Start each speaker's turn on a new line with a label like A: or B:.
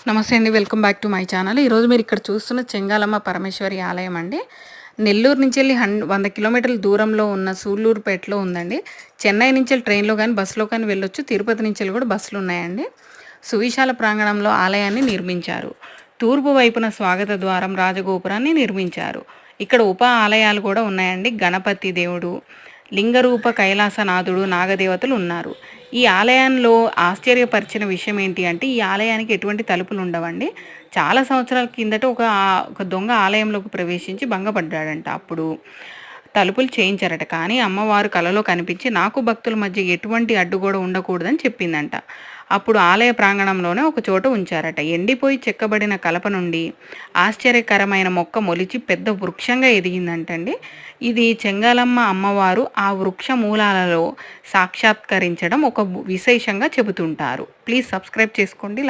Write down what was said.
A: నమస్తే అండి. Welcome back to my channel. ఈరోజు మీరు ఇక్కడ చూస్తున్న చెంగాలమ్మ పరమేశ్వరి ఆలయం అండి. నెల్లూరు నుంచి వెళ్ళి 100 కిలోమీటర్ల దూరంలో ఉన్న సూళ్ళూరుపేటలో ఉందండి. చెన్నై నుంచి ట్రైన్లో కానీ బస్సులో కానీ వెళ్ళొచ్చు. తిరుపతి నుంచి కూడా బస్సులు ఉన్నాయండి. సువిశాల ప్రాంగణంలో ఆలయాన్ని నిర్మించారు. తూర్పు వైపున స్వాగత ద్వారం, రాజగోపురాన్ని నిర్మించారు. ఇక్కడ ఉప ఆలయాలు కూడా ఉన్నాయండి. గణపతి దేవుడు, లింగరూప కైలాసనాథుడు, నాగదేవతలు ఉన్నారు. ఈ ఆలయంలో ఆశ్చర్యపరిచిన విషయం ఏంటి అంటే, ఈ ఆలయానికి ఎటువంటి తలుపులు ఉండవండి. చాలా సంవత్సరాల కిందట ఒక దొంగ ఆలయంలోకి ప్రవేశించి భంగపడ్డాడంట. అప్పుడు తలుపులు చేయించారట. కానీ అమ్మవారు కలలో కనిపించి నాకు భక్తుల మధ్య ఎటువంటి అడ్డు కూడా ఉండకూడదని చెప్పిందంట. అప్పుడు ఆలయ ప్రాంగణంలోనే ఒక చోట ఉంచారట. ఎండిపోయి చెక్కబడిన కలప నుండి ఆశ్చర్యకరమైన మొక్క మొలిచి పెద్ద వృక్షంగా ఎదిగిందంటండి. ఇది చెంగాలమ్మ అమ్మవారు ఆ వృక్ష మూలాలలో సాక్షాత్కరించడం ఒక విశేషంగా చెబుతుంటారు. ప్లీజ్ సబ్స్క్రైబ్ చేసుకోండి.